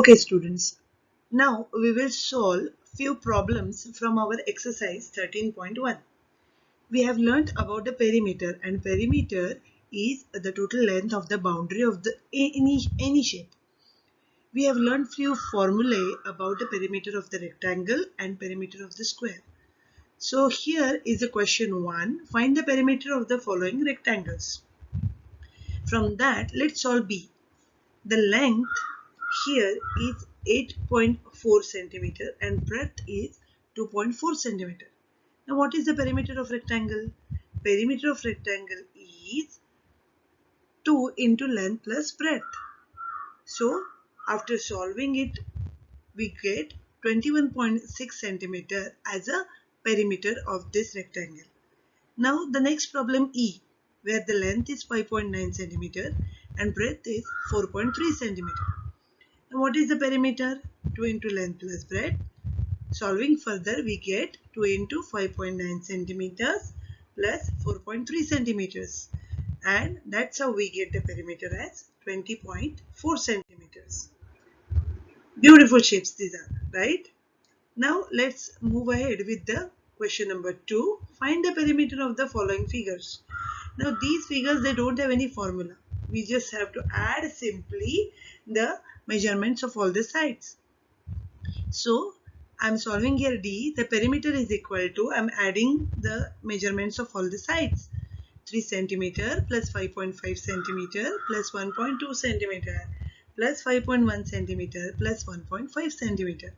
Okay students, now we will solve few problems from our exercise 13.1. We have learnt about the perimeter, and perimeter is the total length of the boundary of the any shape. We have learned few formulae about the perimeter of the rectangle and perimeter of the square. So here is a question 1. Find the perimeter of the following rectangles. From that, let's solve B. The length here is 8.4 centimeter and breadth is 2.4 centimeter. Now what is the perimeter of rectangle? Perimeter of rectangle is 2 into length plus breadth. So after solving it, we get 21.6 centimeter as a perimeter of this rectangle. Now the next problem E, where the length is 5.9 centimeter and breadth is 4.3 centimeter. Now what is the perimeter? 2 into length plus breadth. Solving further, we get 2 into 5.9 centimeters plus 4.3 centimeters. And that's how we get the perimeter as 20.4 centimeters. Beautiful shapes these are, right? Now let's move ahead with the question number 2. Find the perimeter of the following figures. Now these figures, they don't have any formula. We just have to add simply the measurements of all the sides. So I'm solving here D. The perimeter is equal to, I'm adding the measurements of all the sides. 3 centimeter plus 5.5 centimeter plus 1.2 centimeter plus 5.1 centimeter plus 1.5 centimeter.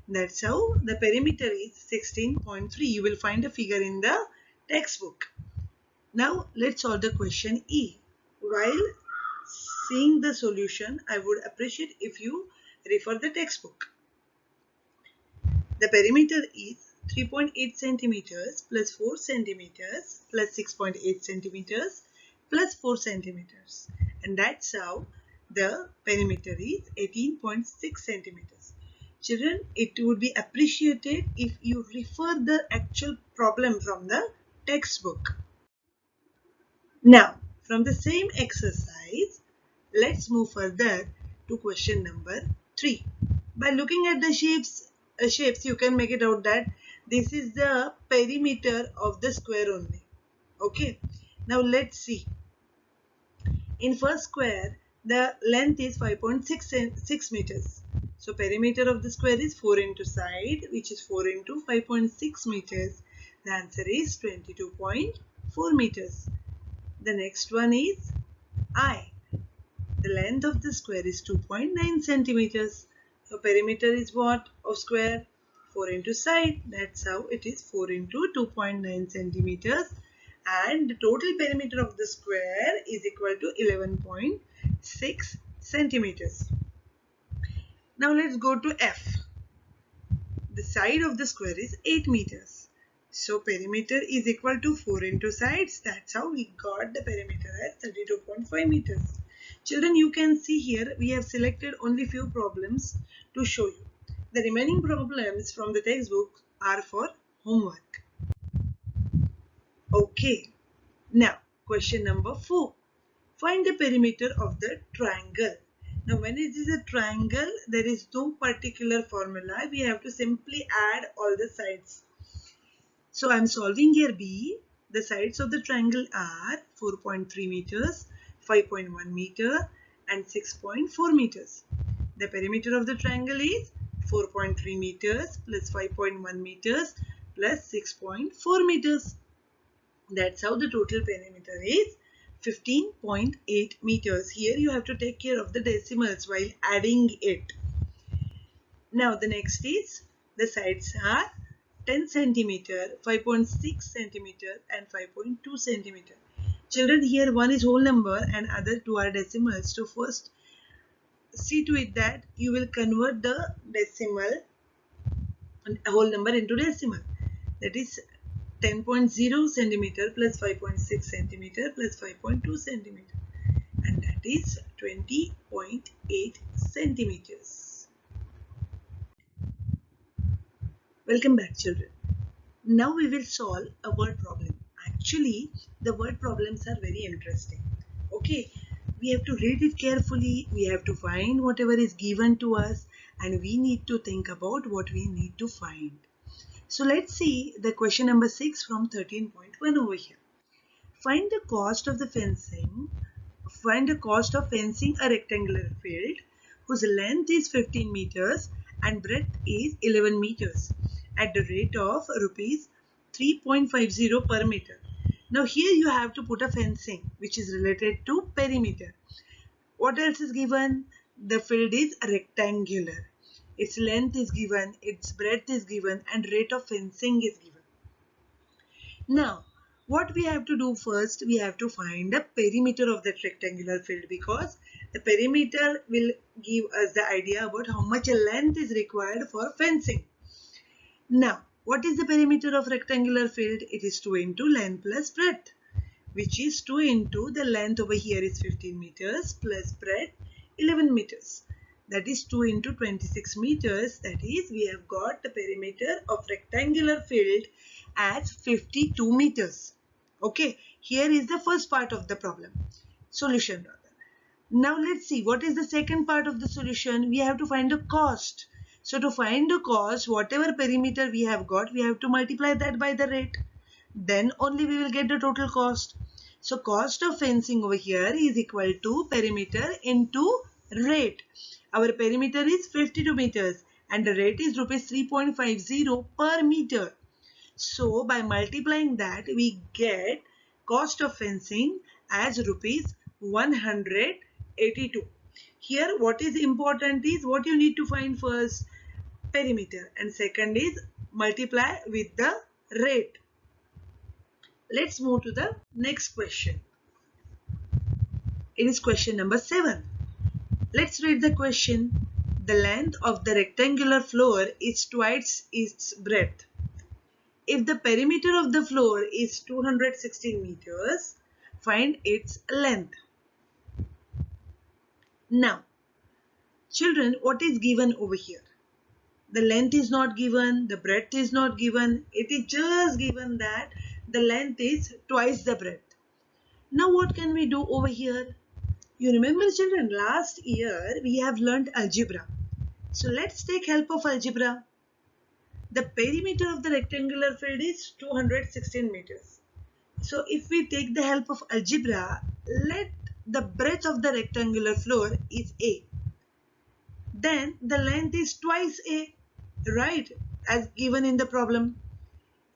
That's how the perimeter is 16.3. You will find a figure in the textbook. Now let's solve the question E. While seeing the solution, I would appreciate if you refer the textbook. The perimeter is 3.8 centimeters plus 4 centimeters plus 6.8 centimeters plus 4 centimeters. And that's how the perimeter is 18.6 centimeters. Children, it would be appreciated if you refer the actual problem from the textbook. Now, from the same exercise, let's move further to question number 3. By looking at the shapes, you can make it out that this is the perimeter of the square only. Okay. Now let's see. In first square, the length is 5.6 meters. So perimeter of the square is 4 into side, which is 4 into 5.6 meters. The answer is 22.4 meters. The next one is I. The length of the square is 2.9 centimeters. So perimeter is what of square? 4 into side. That's how it is 4 into 2.9 centimeters. And the total perimeter of the square is equal to 11.6 centimeters. Now let's go to F. The side of the square is 8 meters. So perimeter is equal to 4 into sides. That's how we got the perimeter as 32.5 meters. Children, you can see here we have selected only few problems to show you. The remaining problems from the textbook are for homework. Okay. Now, question number 4. Find the perimeter of the triangle. Now, when it is a triangle, there is no particular formula. We have to simply add all the sides. So, I am solving here B. The sides of the triangle are 4.3 meters, 5.1 meter and 6.4 meters. The perimeter of the triangle is 4.3 meters plus 5.1 meters plus 6.4 meters. That's how the total perimeter is 15.8 meters. Here you have to take care of the decimals while adding it. Now the next is the sides are 10 centimeter, 5.6 centimeter and 5.2 centimeter. Children, here one is whole number and other two are decimals. So first see to it that you will convert the decimal and whole number into decimal. That is 10.0 centimeter plus 5.6 centimeter plus 5.2 centimeter. And that is 20.8 centimeters. Welcome back, children. Now we will solve a word problem. Actually, the word problems are very interesting. Okay, we have to read it carefully, we have to find whatever is given to us, and we need to think about what we need to find. So let's see the question number 6 from 13.1 over here. Find the cost of fencing a rectangular field whose length is 15 meters and breadth is 11 meters at the rate of rupees 3.50 per meter. Now here you have to put a fencing which is related to perimeter. What else is given? The field is rectangular. Its length is given, its breadth is given, and rate of fencing is given. Now, what we have to do first, we have to find the perimeter of that rectangular field, because the perimeter will give us the idea about how much length is required for fencing. Now, what is the perimeter of rectangular field? It is 2 into length plus breadth, which is 2 into the length over here is 15 meters plus breadth 11 meters. That is 2 into 26 meters. That is, we have got the perimeter of rectangular field as 52 meters. Okay, here is the first part of the problem. Solution rather. Now let's see what is the second part of the solution. We have to find the cost. So to find the cost, whatever perimeter we have got, we have to multiply that by the rate. Then only we will get the total cost. So cost of fencing over here is equal to perimeter into rate. Our perimeter is 52 meters and the rate is rupees 3.50 per meter. So by multiplying that, we get cost of fencing as rupees 182. Here what is important is what you need to find first, perimeter, and second is multiply with the rate. Let's move to the next question. It is question number 7. Let's read the question. The length of the rectangular floor is twice its breadth. If the perimeter of the floor is 216 meters, find its length. Now, children, what is given over here? The length is not given, the breadth is not given. It is just given that the length is twice the breadth. Now what can we do over here? You remember, children, last year we have learned algebra. So let's take help of algebra. The perimeter of the rectangular field is 216 meters. So if we take the help of algebra, let the breadth of the rectangular floor is A. Then the length is twice A, right, as given in the problem.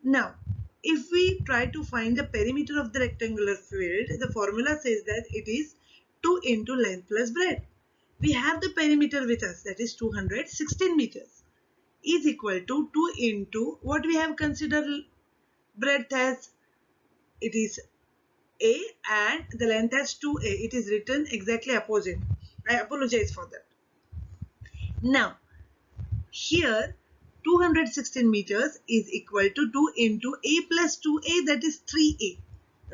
Now, if we try to find the perimeter of the rectangular field, the formula says that it is 2 into length plus breadth. We have the perimeter with us, that is 216 meters, is equal to 2 into what we have considered breadth as. It is A and the length as 2A. It is written exactly opposite. I apologize for that. Now, here 216 meters is equal to 2 into A plus 2A, that is 3A,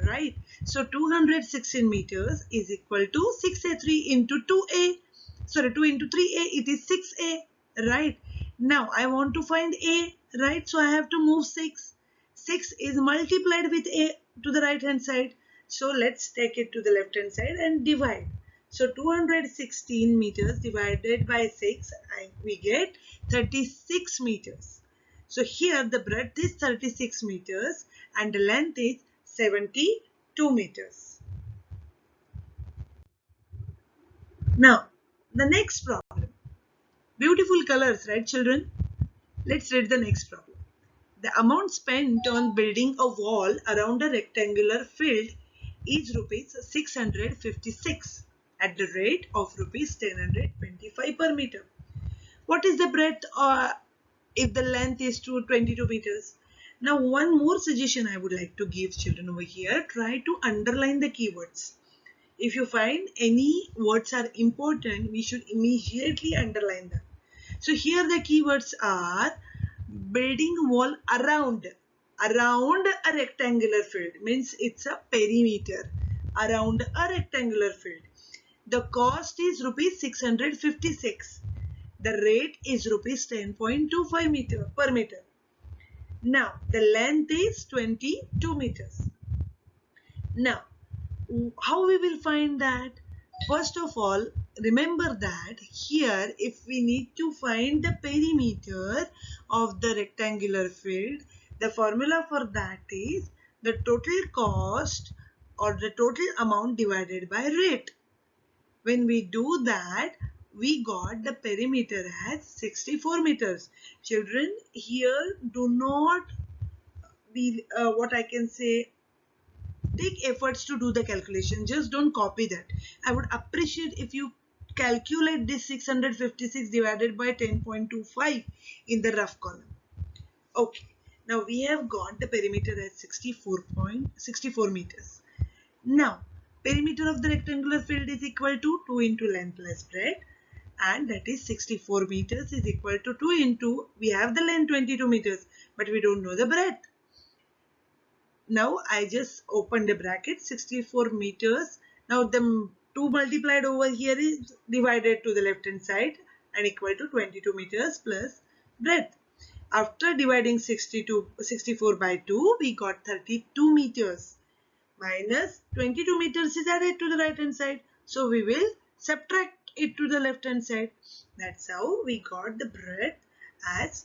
right? So 216 meters is equal to 6A, 3 into 2A, sorry, 2 into 3A, it is 6A, right? Now I want to find A, right? So I have to move 6. 6 is multiplied with A to the right hand side. So let's take it to the left hand side and divide. So 216 meters divided by 6, we get 36 meters. So here the breadth is 36 meters and the length is 72 meters. Now, the next problem. Beautiful colors, right, children? Let's read the next problem. The amount spent on building a wall around a rectangular field is rupees 656 at the rate of rupees 1025 per meter. What is the breadth if the length is 22 meters? Now one more suggestion I would like to give children over here. Try to underline the keywords. If you find any words are important, we should immediately underline them. So here the keywords are building wall around a rectangular field, means it's a perimeter around a rectangular field. The cost is rupees 656. The rate is rupees 10.25 per meter. Now the length is 22 meters. Now how we will find that? First of all, remember that here if we need to find the perimeter of the rectangular field, the formula for that is the total cost or the total amount divided by rate. When we do that, we got the perimeter as 64 meters. Children, here do not be what I can say, take efforts to do the calculation. Just don't copy that. I would appreciate if you calculate this 656 divided by 10.25 in the rough column. Okay, now we have got the perimeter as 64 meters. Now perimeter of the rectangular field is equal to 2 into length plus breadth, and that is 64 meters is equal to 2 into, we have the length 22 meters but we don't know the breadth. Now I just opened the bracket, 64 meters. Now the 2 multiplied over here is divided to the left hand side and equal to 22 meters plus breadth. After dividing 64 by 2, we got 32 meters. Minus 22 meters is added to the right hand side. So we will subtract it to the left hand side. That's how we got the breadth as